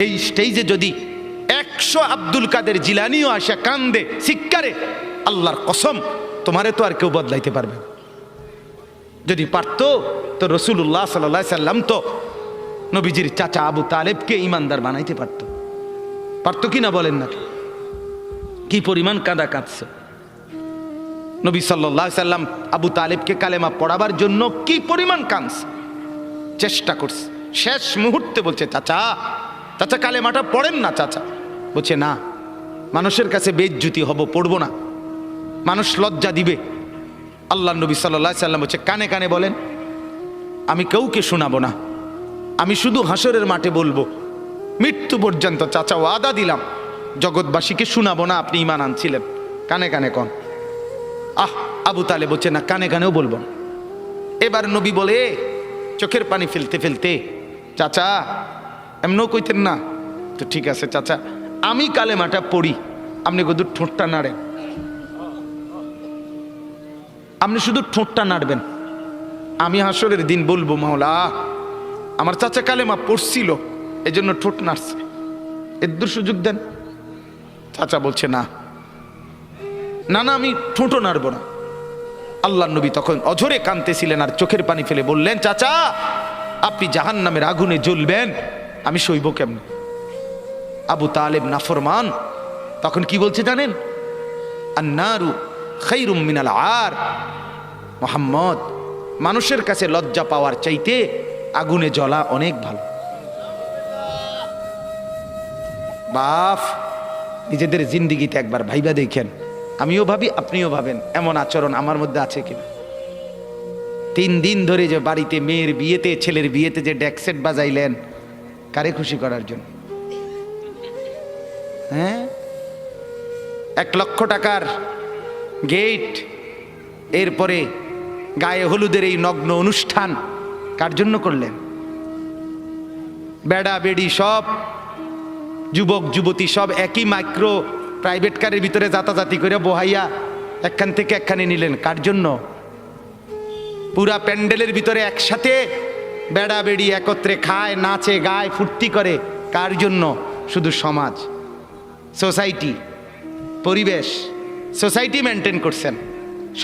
এই স্টেজে যদি 100 আব্দুল কাদের জিলানিও আসা কান্দে শিক্ষারে, আল্লাহর কসম তোমারে তো আর কেউ বদলাইতে পারবে না। যদি পারতো তো রাসূলুল্লাহ সাল্লাল্লাহু আলাইহি সাল্লাম তো নবীজির চাচা আবু তালেবকে ইমানদার বানাইতে পারতো। পারতো কি না বলেন না? কি পরিমাণ কাঁদা কাঁদছে নবী সাল্লাল্লাহু আলাইহি সাল্লাম আবু তালেবকে কালেমা পড়াবার জন্য, কি পরিমাণ কাঁদছে, চেষ্টা করছে। শেষ মুহূর্তে বলছে, চাচা চাচা কালেমাটা পড়েন না চাচা। বলছে না, মানুষের কাছে বেইজ্জতি হব, পড়বো না, মানুষ লজ্জা দিবে। আল্লাহ নবী সাল্লাল্লাহু আলাইহি সাল্লাম বলছে, কানে কানে বলেন, আমি কাউকে শোনাবো না, আমি শুধু হাসরের মাঠে বলবো, মৃত্যু পর্যন্ত চাচা ওয়াদা দিলাম জগৎবাসীকে শোনাবো না আপনি ঈমান আনছিলেন, কানে কানে কন। আবু তালেব বলছে না, কানে কানেও বলবো না। এবার নবী বলে চোখের পানি ফেলতে ফেলতে, চাচা এমনও কইতেন না তো, ঠিক আছে চাচা আমি কালেমাটা পড়ি, আপনি শুধু ঠোঁটটা নাড়েন, আপনি শুধু ঠোঁটটা নাড়বেন, আমি হাসরের দিন বলবো মাওলা আমার চাচা কালেমা পড়ছিল এজন্য ঠোঁট নাড়ছে, এর সুযোগ দেন। চাচা বলছে না না না, আমি ঠোঁটও নাড়বো না। আল্লাহ নবী তখন অঝরে কাঁদতেছিলেন আর চোখের পানি ফেলে বললেন, চাচা আপনি জাহান্নামের আগুনে জ্বলবেন, আমি সইব কেমনে? আবু তালেব নাফরমান তখন কি বলছে জানেন? আন্নারু খায়রুম মিনাল আর, মুহাম্মদ মানুষের কাছে লজ্জা পাওয়ার চাইতে আগুনে জ্বলা অনেক ভালো। বাপ নিজেদের জিন্দিগিতে একবার ভাইবা দেখেন, আমিও ভাবি আপনিও ভাবেন এমন আচরণ আমার মধ্যে আছে কিনা। 3 দিন ধরে যে বাড়িতে মেয়ের বিয়েতে ছেলের বিয়েতে যে ডেকসেট বাজাইলেন, কারে খুশি করার জন্য? হ্যাঁ, 1 লক্ষ টাকার গেট, এরপরে গায়ে হলুদের এই নগ্ন অনুষ্ঠান কার জন্য করলেন? বেড়া বেড়ি সব যুবক যুবতী সব একই মাইক্রো প্রাইভেট কারের ভিতরে যাতাযাতি করে বহাইয়া একখান থেকে একখানে নিলেন, কার জন্য? পুরা প্যান্ডেলের ভিতরে একসাথে বেড়া বেড়ি একত্রে খায়, নাচে, গায়, ফুর্তি করে, কার জন্য? শুধু সমাজ, সোসাইটি, পরিবেশ, সোসাইটি মেনটেন করছেন,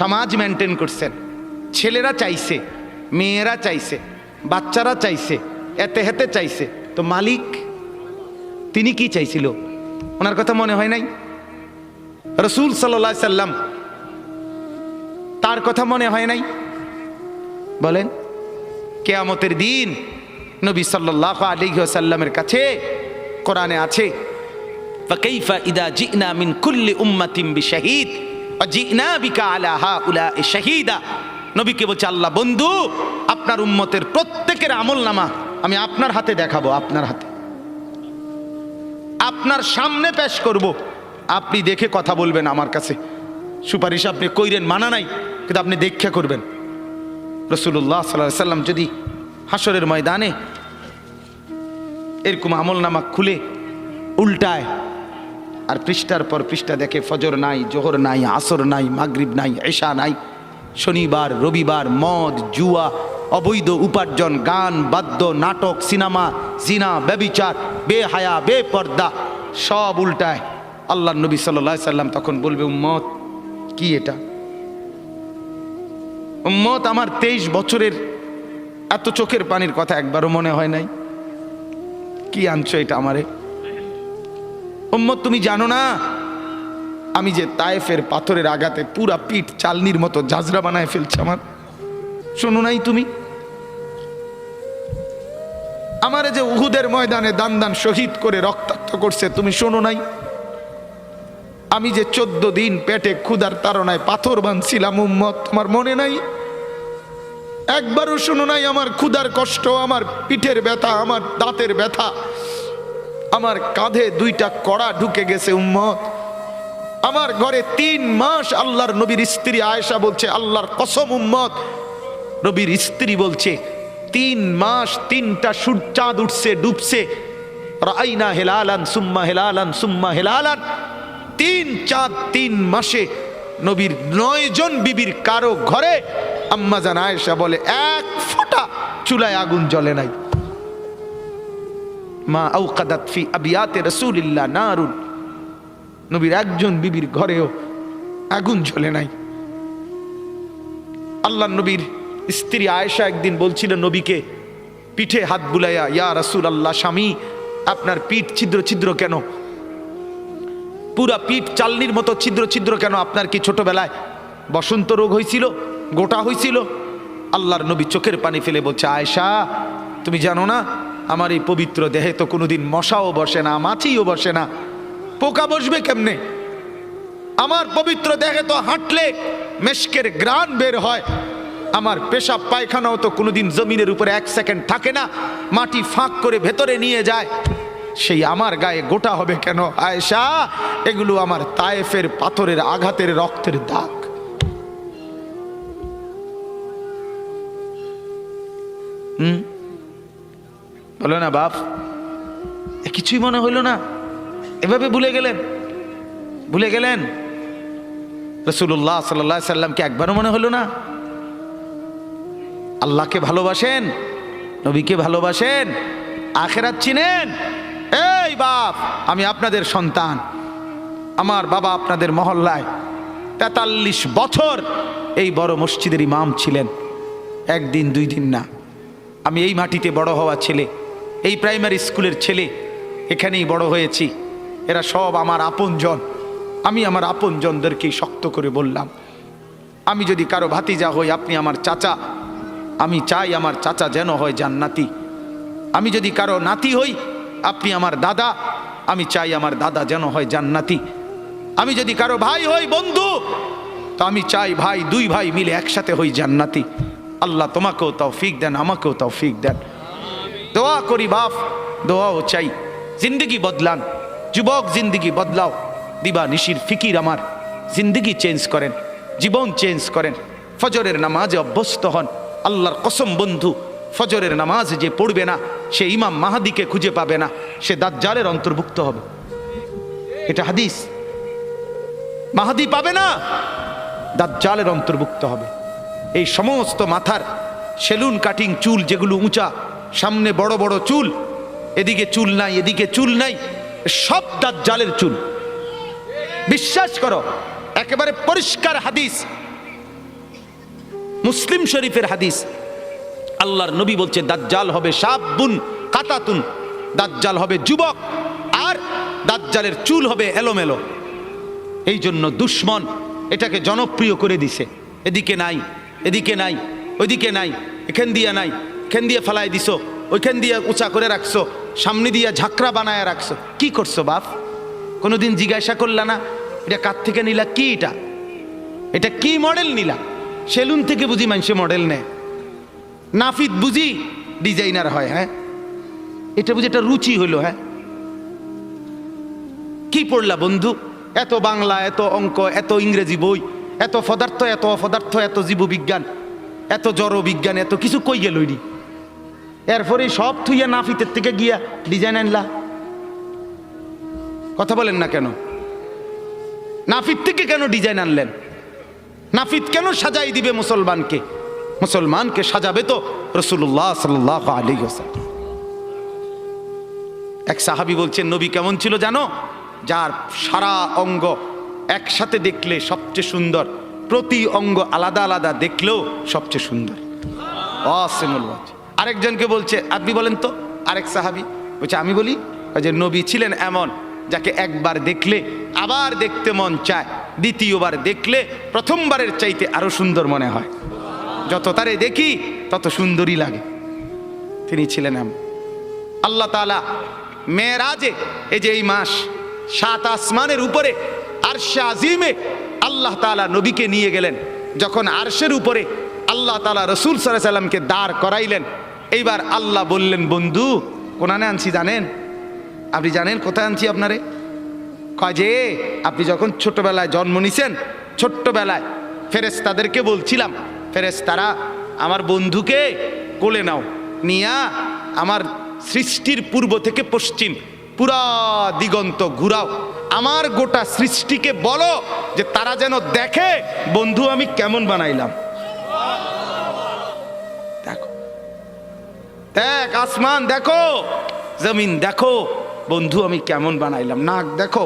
সমাজ মেনটেন করছেন। ছেলেরা চাইছে, মেয়েরা চাইছে, বাচ্চারা চাইছে, এতে হেতে চাইছে, তো মালিক তিনি কি চাইছিল? ওনার কথা মনে হয় নাই? রাসূল সাল্লাল্লাহু আলাইহি সাল্লাম তার কথা মনে হয় নাই? বলেন, কিয়ামতের দিন নবী সাল্লাল্লাহু আলাইহি ওয়াসাল্লামের কাছে কোরআনে আছে, ফাকাইফা ইদা জিনা মিন কুল্লি উম্মাতিন বিশাহিদ ওয়া জিনা বিকা আলা হাউলা'i শাহীদা। নবীকে বলছে আল্লাহ, বন্ধু আপনার উম্মতের প্রত্যেকের আমলনামা আমি আপনার হাতে দেখাবো, আপনার হাতে, আপনার সামনে পেশ করব, আপনি দেখে কথা বলবেন। আমার কাছে সুপারিশ আপনি কইরেন, মানা নাই, কিন্তু আপনি দেখে করবেন। রাসূলুল্লাহ সাল্লাল্লাহু আলাইহি সাল্লাম যদি হাসরের ময়দানে এরকম আমলনামা খুলে উল্টায় আর পৃষ্ঠার পর পৃষ্ঠা দেখে ফজর নাই, জোহর নাই, আসর নাই, মাগরিব নাই, এশা নাই, শনিবার রবিবার, মদ জুয়া, অবৈধ উপার্জন, গান বাদ্য, নাটক, সিনেমা, জিনা, ব্যভিচার, বেহায়া, বেপর্দা সব উল্টায়। আল্লাহ নবী সাল্লাল্লাহু আলাইহি সাল্লাম তখন বলবে, উম্মত কি এটা? উম্মত আমার 23 বছরের এত চোখের পানির কথা একবারও মনে হয় নাই? কি আনছো এটা আমারে? উম্মত তুমি জানো না আমি যে তায়েফের পাথরের আঘাতে পুরা পিঠ চালনির মতো ঝাঁঝরা বানায় ফেলছে আমার? শোনো নাই তুমি? আমারে যে উহুদের ময়দানে দান দান শহীদ করে রক্তাক্ত করছে, তুমি শোনো নাই? আমি যে 14 দিন পেটে ক্ষুধার তাড়নায় পাথর বাঁধছিলাম, উম্মত তোমার মনে নাই? একবারও শোনো নাই আমার ক্ষুধার কষ্ট, আমার পিঠের ব্যথা, আমার দাঁতের ব্যথা, আমার কাঁধে 2টা কড়া ঢুকে গেছে? উম্মত আমার ঘরে 3 মাস আল্লাহর নবীর স্ত্রী আয়েশা বলছে, আল্লাহর কসম উম্মত, নবীর স্ত্রী বলছে 3 মাস 3টা সূর্যাঁদ উঠছে ডুবছে, রাআইনা হিলালান সুম্মা হিলালান সুম্মা হিলালান, 3 চাঁদ 3 মাসে নবীর 9 জন বিবির কারো ঘরে আম্মা জান আয়েশা বলে 1 ফোঁটা চুলায় আগুন জ্বলে নাই। মা আওকাদাত ফি আবিয়াতে রাসূলিল্লাহ নারুন, নবীর একজন বিবির ঘরেও আগুন জ্বলে নাই। আল্লাহ নবীর স্ত্রী আয়েশা একদিন বলছিলেন নবীকে, পিঠে হাত বুলাইয়া, ইয়া রাসূলুল্লাহ, স্বামী আপনার পিঠ ছিদ্র ছিদ্র কেন? পুরা পিঠ চালনির মতো ছিদ্র ছিদ্র কেন? আপনার কি ছোটবেলায় বসন্ত রোগ হয়েছিল, গোটা হয়েছিল? আল্লাহর নবী চোখের পানি ফেলে বলছে, আয়েশা তুমি জানো না আমার এই পবিত্র দেহে তো কোনোদিন মশাও বসে না, মাছিও বসে না, পোকা বসবে কেমনে? আমার পবিত্র দেহে তো হাঁটলে মেশকের গ্রান বের হয়, আমার পেশাব পায়খানাও তো কোনোদিন জমিনের উপরে 1 সেকেন্ড থাকে না, মাটি ফাঁক করে ভেতরে নিয়ে যায়, সেই আমার গায়ে গোটা হবে কেন? আয়েশা এগুলো আমার তায়েফের পাথরের আঘাতের রক্তের দাগ। বলো না বাপ, কিছুই মনে হইল না? এভাবে ভুলে গেলেন, ভুলে গেলেন? রাসূলুল্লাহ সাল্লাল্লাহু আলাইহি সাল্লামকে একবারও মনে হলো না? আল্লাহকে ভালোবাসেন, নবীকে ভালোবাসেন, আখিরাত চিনেন? এই বাপ, আমি আপনাদের সন্তান, আমার বাবা আপনাদের মহল্লায় 43 বছর এই বড় মসজিদের ইমাম ছিলেন, একদিন 2 দিন না। আমি এই মাটিতে বড় হওয়া ছেলে, এই প্রাইমারি স্কুলের ছেলে, এখানেই বড় হয়েছি। এরা সব আমার আপনজন। আমি আমার আপনজনদেরকেই শক্ত করে বললাম, আমি যদি কারো ভাতিজা হই, আপনি আমার চাচা, আমি চাই আমার চাচা যেন হয় জান্নাতি। আমি যদি কারো নাতি হই, আপনি আমার দাদা, আমি চাই আমার দাদা যেন হয় জান্নাতি। আমি যদি কারো ভাই হই, বন্ধু, তো আমি চাই ভাই, 2 ভাই মিলে একসাথে হই জান্নাতি। আল্লাহ তোমাকেও তৌফিক দেন, আমাকেও তৌফিক দেন। দোয়া করি বাপ, দোয়াও চাই। জিন্দগি বদলান যুবক, জিন্দগি বদলাও। দিবা নিশির ফিকির আমার, জিন্দগি চেঞ্জ করেন, জীবন চেঞ্জ করেন। ফজরের নামাজে অভ্যস্ত হন। আল্লাহর কসম বন্ধু, ফজরের নামাজ যে পড়বে না, সে ইমাম মাহাদিকে খুঁজে পাবে না, সে দাজ্জালের অন্তর্ভুক্ত হবে। এটা হাদিস। মাহাদি পাবে না, দাজ্জালের অন্তর্ভুক্ত হবে। এই সমস্ত মাথার সেলুন কাটিং চুল, যেগুলো উঁচা, সামনে বড় বড় চুল, এদিকে চুল নাই, এদিকে চুল নাই, সব দাজ্জালের চুল। বিশ্বাস করো, একেবারে পরিষ্কার হাদিস, মুসলিম শরীফের হাদিস। আল্লাহর নবী বলছে, দাজ্জাল হবে শাবুন কাতাতুন, দাজ্জাল হবে যুবক, আর দাজ্জালের চুল হবে এলোমেলো। এই জন্য দুশ্মন এটাকে জনপ্রিয় করে দিছে। এদিকে নাই, এদিকে নাই, ওইদিকে নাই, এখান দিয়ে নাই, এখান দিয়ে ফেলায় দিছো, ওইখান দিয়ে উঁচা করে রাখছো, সামনে দিয়ে ঝাঁকড়া বানায় রাখছো। কি করছো বাপ? কোনোদিন জিজ্ঞাসা করলা না এটা কার থেকে নিলা? কি এটা? এটা কি মডেল নিলা? সেলুন থেকে বুঝি মানুষে মডেল নেয়, নাফিদ বুঝি ডিজাইনার হয়। হ্যাঁ, এটা বুঝি এটা রুচি হইলো? হ্যাঁ, কি পড়লা বন্ধু? এত বাংলা, এত অঙ্ক, এত ইংরেজি বই, এত পদার্থ, এত অপদার্থ, এত জীববিজ্ঞান, এত জড় বিজ্ঞান, এত কিছু কই গেল? এরপরে সব থুইয়া নাফিতের থেকে গিয়া ডিজাইন আনলা। কথা বলেন না কেন? নাফিত থেকে কেন ডিজাইন আনলেন? নাফিত কেন সাজাই দিবে মুসলমানকে? মুসলমানকে সাজাবে তো রাসূলুল্লাহ সাল্লাল্লাহু আলাইহি ওয়াসাল্লাম। এক সাহাবী বলছেন, নবী কেমন ছিল জানো? যার সারা অঙ্গ একসাথে দেখলে সবচেয়ে সুন্দর, প্রতি অঙ্গ আলাদা আলাদা দেখলেও সবচেয়ে সুন্দর। আরেকজনকে বলছে, আপনি বলেন তো। আরেক সাহাবী বলছে, আমি বলি যে নবী ছিলেন এমন যাকে একবার দেখলে আবার দেখতে মন চায়, দ্বিতীয়বার দেখলে প্রথমবারের চাইতে আরো সুন্দর মনে হয়। যত তারে দেখি তত সুন্দরই লাগে। তিনি ছিলেন এমন। আল্লাহ তাআলা মেরাজে, এই যে এই মাস, 7 আসমানের উপরে আরশে আজিমে আল্লাহ তাআলা নবীকে নিয়ে গেলেন। যখন আরশের উপরে আল্লাহ তাআলা রাসূল সাল্লাল্লাহু আলাইহি সাল্লামকে দাঁড় করাইলেন, এইবার আল্লাহ বললেন, বন্ধু কোনানে আনছি জানেন? আপনি জানেন কোথায় আনছি আপনারে? কয় যে আপনি যখন ছোটবেলায় জন্ম নিছেন, ছোট্টবেলায় ফেরেশতাদেরকে বলছিলাম, ফেরেশতারা আমার বন্ধুকে কোলে নাও, নিয়া আমার সৃষ্টির পূর্ব থেকে পশ্চিম পুরা দিগন্ত ঘুরাও, আমার গোটা সৃষ্টিকে বলো যে তারা যেন দেখে বন্ধু আমি কেমন বানাইলাম। দেখো, দেখ আসমান, দেখো জমিন দেখো বন্ধু আমি কেমন বানাইলাম, নাক দেখো,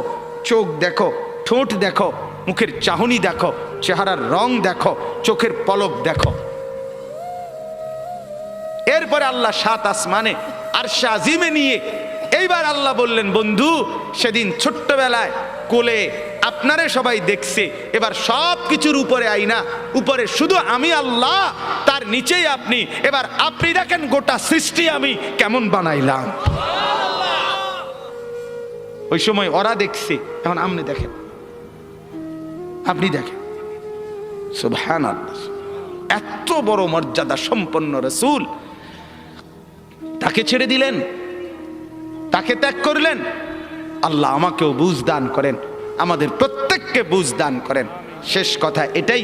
চোখ দেখো, ঠোঁট দেখো, মুখের চাহনি দেখো, চেহারার রং দেখো, চোখের পলক দেখো। এরপরে আল্লাহ 7 আসমানে আরশে আজিমে নিয়ে এইবার আল্লাহ বললেন, বন্ধু সেদিন ছোট্টবেলায় কোলে আপনারে সবাই দেখছে, এবার সব কিছুর উপরে আইনা, উপরে শুধু আমি আল্লাহ, তার নিচেই আপনি। এবার আপনি দেখেন গোটা সৃষ্টি আমি কেমন বানাইলাম। ওই সময় ওরা দেখছে, এখন আপনি দেখেন, আপনি দেখেন। সুবহানাল্লাহ, এত বড় মর্যাদা সম্পন্ন রাসূল, তাকে ছেড়ে দিলেন, তাকে ত্যাগ করলেন। আল্লাহ আমাকেও বুঝ দান করেন, আমাদের প্রত্যেককে বুঝ দান করেন। শেষ কথা এটাই,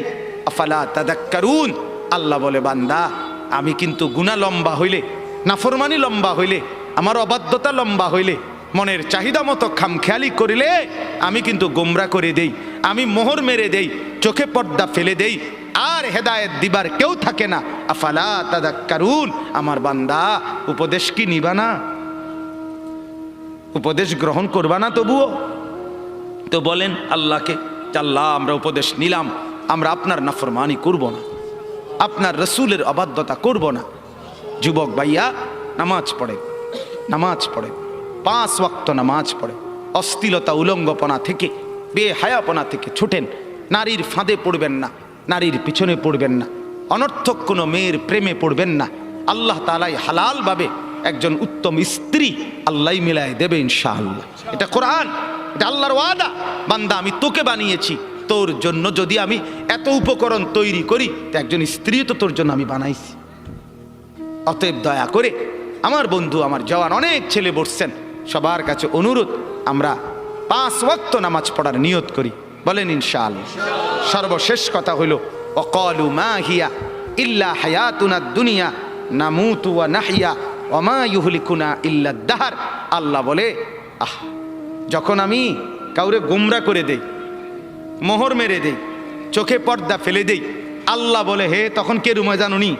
আফালা তাদাক্কারুন। আল্লাহ বলে, বান্দা আমি কিন্তু গুনাহ লম্বা হইলে, নাফরমানি লম্বা হইলে, আমার অবাধ্যতা লম্বা হইলে, মনের চাহিদা মতো খামখেয়ালি করিলে আমি কিন্তু গোমরা করে দেই, আমি মোহর মেরে দেই, চোখে পর্দা ফেলে দেই, আর হেদায়েত দিবার কেউ থাকে না। আফালা তাদাক্কারুন। আমার বান্দা উপদেশ কি নিবা না? উপদেশ গ্রহণ করবা না? তবুও তো বলেন আল্লাহকে, আল্লাহ আমরা উপদেশ নিলাম, আমরা আপনার নাফরমানি করব না, আপনার রসুলের অবাধ্যতা করব না। যুবক ভাইয়া নামাজ পড়ে, নামাজ পড়ে, 5 ওয়াক্ত নামাজ পড়ে, অশ্লীলতা উলঙ্গপনা থেকে, বেহায়াপনা থেকে ছুটেন। নারীর ফাঁদে পড়বেন না, নারীর পিছনে পড়বেন না, অনর্থক কোনো মেয়ের প্রেমে পড়বেন না। আল্লাহ তাআলাই হালালভাবে একজন উত্তম স্ত্রী আল্লাহ মিলায় দেবে ইনশাআল্লাহ। এটা কোরআন, এটা আল্লাহর ওয়াদা। বান্দা আমি তোকে বানিয়েছি, তোর জন্য যদি আমি এত উপকরণ তৈরি করি, তো একজন স্ত্রী তো তোর জন্য আমি বানাইছি। অতএব দয়া করে আমার বন্ধু, আমার জওয়ান অনেক ছেলে বসছেন, সবার কাছে অনুরোধ, আমরা 5 ওয়াক্ত নামাজ পড়ার নিয়ত করি, বলেন ইনশাআল্লাহ। সর্বশেষ কথা হলো, ওয়াকালু মা হিয়া ইল্লা হায়াতুনা দুনিয়া নামুতু ওয়া নাহইয়া ওয়া মা ইউহলিকুনা ইল্লা দাহর। আল্লাহ বলে, যখন আমি কাউরে গোমরা করে দেই, মোহর মেরে দেই, চোখে পর্দা ফেলে দেই, আল্লাহ বলে, হে তখন কে রুমে জানুনি?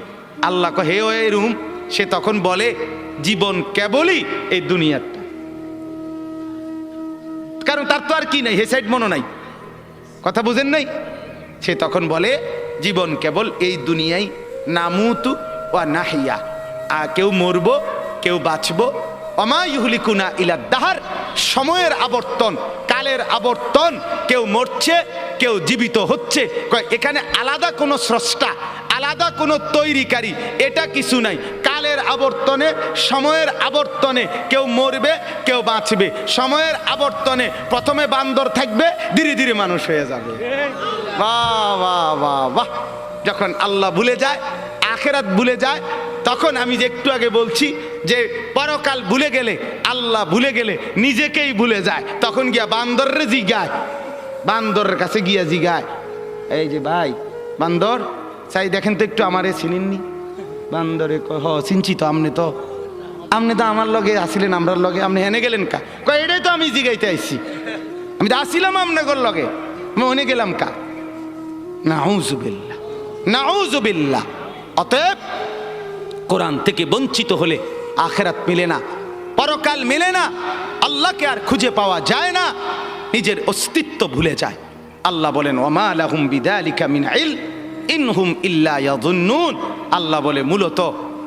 আল্লাহ কহে, হে ওই রুম। সে তখন বলে, জীবন কেবলই এই দুনিয়াটা, কারণ তার তো আর কি নাই, হে সাইড মনো নাই, কথা বুঝেন নাই? সে তখন বলে, জীবন কেবল এই দুনিয়ায়, নামুতু ওয়া নাহিয়া, কেউ মরবো কেউ বাঁচবো, ওমা ইউহলিকুনা ইলা দাহর, সময়ের আবর্তন, কালের আবর্তন, কেউ মরছে কেউ জীবিত হচ্ছে। এখানে আলাদা কোনো স্রষ্টা, আলাদা কোনো তৈরিকারী, এটা কিছু নাই। কালের আবর্তনে, সময়ের আবর্তনে কেউ মরবে কেউ বাঁচবে। সময়ের আবর্তনে প্রথমে বান্দর থাকবে, ধীরে ধীরে মানুষ হয়ে যাবে। বাহ বাহ বাহ বাহ। যখন আল্লাহ ভুলে যায়, আখেরাত ভুলে যায়, তখন আমি যে একটু আগে বলছি যে পরকাল ভুলে গেলে, আল্লাহ ভুলে গেলে নিজেকেই ভুলে যায়, তখন গিয়া বান্দরে জিগায়, বান্দরের কাছে গিয়া জিগায়, এই যে ভাই বান্দর, চাই দেখেন তো একটু আমারে চিনেননি? বান্দরে কয়, হ চিনছি তো, আপনি তো আমার লগে আসিলেন, আমরার লগে, আপনি হেনে গেলেন কা? কয় এটাই তো আমি জিগাইতে আইছি, আমি তো আসিলাম আপনার লগে, আমি হেনে গেলাম কা? নাউযুবিল্লাহ, নাউযুবিল্লাহ। অতএব কোরআন থেকে বঞ্চিত হলে আখেরাত মিলে না, পরকাল মিলে না, আল্লাহকে আর খুঁজে পাওয়া যায় না, নিজের অস্তিত্ব ভুলে যায়। আল্লাহ বলেন, ওমা লাহুম বিযালিকা মিন ইলম ইনহুম ইল্লা ইয়াযুন্নুন। আল্লাহ বলে, মূলত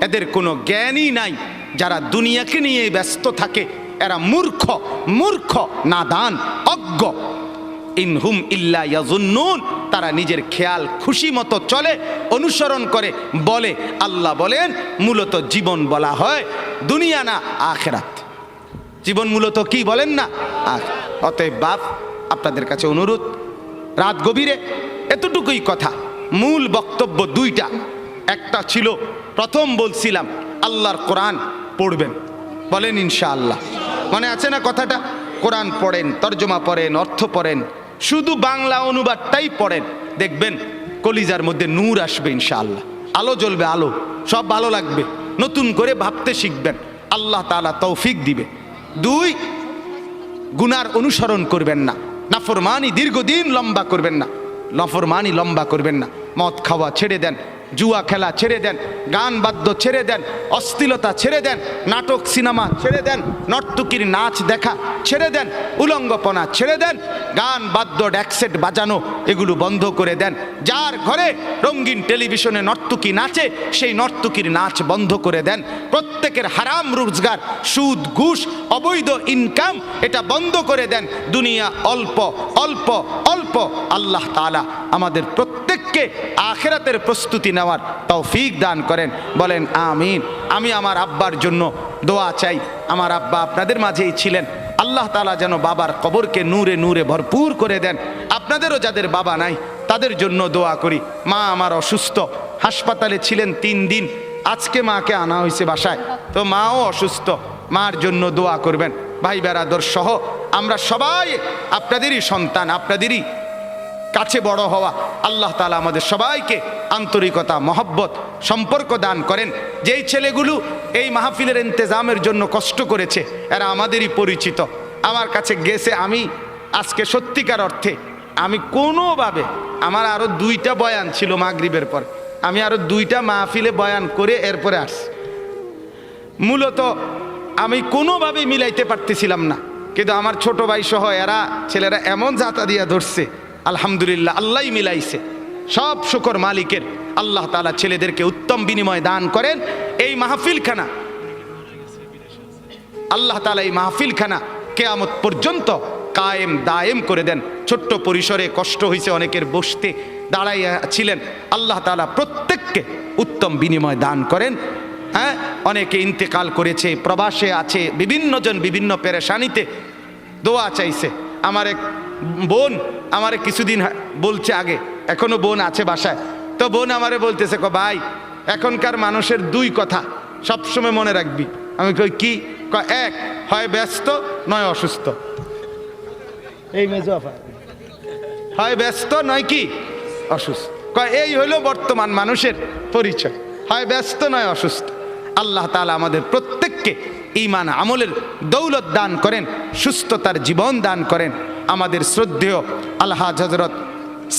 এদের কোনো জ্ঞানই নাই, যারা দুনিয়াকে নিয়ে ব্যস্ত থাকে এরা মূর্খ, মূর্খ, নাদান, অজ্ঞ। ইনহুম ইল্লা ইয়াযুন্নুন, তারা নিজের খেয়াল খুশি মতো চলে, অনুসরণ করে, বলে। আল্লাহ বলেন, মূলত জীবন বলা হয় দুনিয়া না আখেরাত। জীবন মূলত কি বলেন না? অতএব বাপ, আপনাদের কাছে অনুরোধ, রাত গভীরে এতটুকুই কথা। মূল বক্তব্য 2টা। একটা ছিল, প্রথম বলছিলাম আল্লাহর কোরআন পড়বেন, বলেন ইনশাআল্লাহ। মনে আছে না কথাটা? কোরআন পড়েন, তর্জমা পড়েন, অর্থ পড়েন, শুধু বাংলা অনুবাদটাই পড়েন, দেখবেন কলিজার মধ্যে নূর আসবে ইনশাআল্লাহ, আলো জ্বলবে, আলো, সব ভালো লাগবে, নতুন করে ভাবতে শিখবেন, আল্লাহ তাআলা তৌফিক দিবে। 2, গুনার অনুসরণ করবেন না, নাফরমানি দীর্ঘদিন লম্বা করবেন না, নাফরমানি লম্বা করবেন না, মদ খাওয়া ছেড়ে দেন, জুয়া খেলা ছেড়ে দেন, গান বাদ্য ছেড়ে দেন, অশ্লীলতা ছেড়ে দেন, নাটক সিনেমা ছেড়ে দেন, নর্তকীর নাচ দেখা ছেড়ে দেন, উলঙ্গপনা ছেড়ে দেন, গান বাদ্য ড্যাকসেট বাজানো এগুলো বন্ধ করে দেন। যার ঘরে রঙিন টেলিভিশনে নর্তকী নাচে সেই নর্তকীর নাচ বন্ধ করে দেন। প্রত্যেকের হারাম রোজগার, সুদ, ঘুষ, অবৈধ ইনকাম এটা বন্ধ করে দেন। দুনিয়া অল্প অল্প অল্প। আল্লাহ তাআলা আমাদের প্রত্যেককে আখিরাতের প্রস্তুতি নেওয়ার তৌফিক দান করেন। বলেন আমিন। আমি আমার আব্বার জন্য দোয়া চাই। আমার আব্বা আপনাদের মাঝেই ছিলেন। আল্লাহ তাআলা যেন বাবার কবরকে নূরে নূরে ভরপুর করে দেন। আপনাদেরও যাদের বাবা নাই তাদের জন্য দোয়া করি। মা আমার অসুস্থ, হাসপাতালে ছিলেন 3 দিন। আজকে মাকে আনা হয়েছে বাসায়, তো মাও অসুস্থ। মার জন্য দোয়া করবেন। ভাই বেরাদর সহ আমরা সবাই আপনাদেরই সন্তান, আপনাদেরই কাছে বড় হওয়া। আল্লাহ তাআলা আমাদের সবাইকে আন্তরিকতা, মহব্বত, সম্পর্ক দান করেন। যেই ছেলেগুলো এই মাহফিলের ইন্তেজামের জন্য কষ্ট করেছে এরা আমাদেরই পরিচিত। আমার কাছে গেছে, আমি আজকে সত্যিকার অর্থে আমি কোনোভাবে, আমার আরও 2টা বয়ান ছিল মাগরিবের পর, আমি আরও 2টা মাহফিলে বয়ান করে এরপরে আসছি। মূলত আমি কোনোভাবেই মিলাইতে পারতেছিলাম না, কিন্তু আমার ছোট ভাই সহ এরা ছেলেরা এমন জাতা দিয়া ধরছে, আলহামদুলিল্লাহ আল্লাহই মিলাইছে। সব শুকর মালিকের। আল্লাহ তাআলা ছেলেদেরকে উত্তম বিনিময় দান করেন। এই মাহফিলখানা আল্লাহ তাআলা এই মাহফিলখানা কিয়ামত পর্যন্ত কায়েম দায়েম করে দেন। ছোট্ট পরিসরে কষ্ট হয়েছে অনেকের, বসতে দাঁড়াইয়া ছিলেন। আল্লাহ তাআলা প্রত্যেককে উত্তম বিনিময় দান করেন। হ্যাঁ, অনেকে ইন্তেকাল করেছে, প্রবাসে আছে, বিভিন্ন জন বিভিন্ন পেরেশানিতে দোয়া চাইছে। আমার এক বোন আমারে কিছুদিন বলছে আগে, এখনো বোন আছে বাসায়, তো বোন আমারে বলতেছে, ভাই এখনকার মানুষের 2 কথা সবসময় মনে রাখবি। আমি কই কি? এক, হয় ব্যস্ত নয় অসুস্থ। এই মেজোফা হয় ব্যস্ত নয় কি অসুস্থ। এই হইল বর্তমান মানুষের পরিচয়, হয় ব্যস্ত নয় অসুস্থ। আল্লাহ তাআলা আমাদের প্রত্যেককে ঈমান আমলের দৌলত দান করেন, সুস্থতার জীবন দান করেন। আমাদের শ্রদ্ধেয় আলহাজ হযরত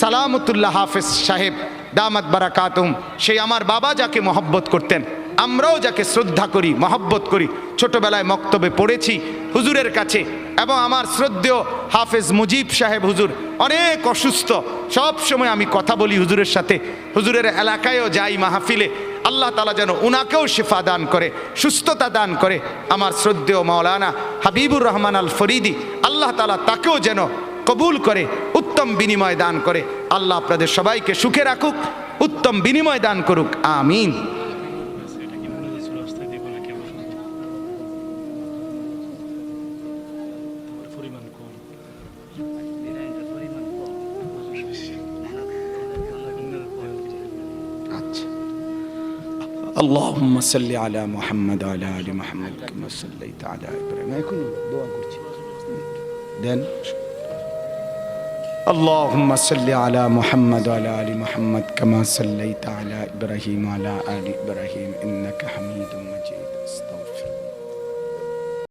সালামতুল্লাহ হাফেজ সাহেব দামাত বারাকাতুহুম, সেই আমার বাবা যাকে মহব্বত করতেন, আমরাও যাকে শ্রদ্ধা করি, মহব্বত করি, ছোটবেলায় মক্তবে পড়েছি হুজুরের কাছে। এবং আমার শ্রদ্ধেয় হাফেজ মুজিব সাহেব হুজুর অনেক অসুস্থ, সব সময় আমি কথা বলি হুজুরের সাথে, হুজুরের এলাকায়ও যাই মাহফিলে। আল্লাহ তাআলা যেন উনাকেও শিফা দান করে, সুস্থতা দান করে। আমার শ্রদ্ধেয় মাওলানা হাবিবুর রহমান আল ফরিদি, আল্লাহ তাআলা তাকেও যেন কবুল করে, উত্তম বিনিময় দান করে। আল্লাহ আপনাদের সবাইকে সুখে রাখুক, উত্তম বিনিময় দান করুক, আমিন। اللهم صل على محمد وعلى آل محمد كما صليت على إبراهيم. يكون دعاء করছি দেন। اللهم صل على محمد وعلى آل محمد كما صليت على إبراهيم وعلى آل إبراهيم إنك حميد مجيد.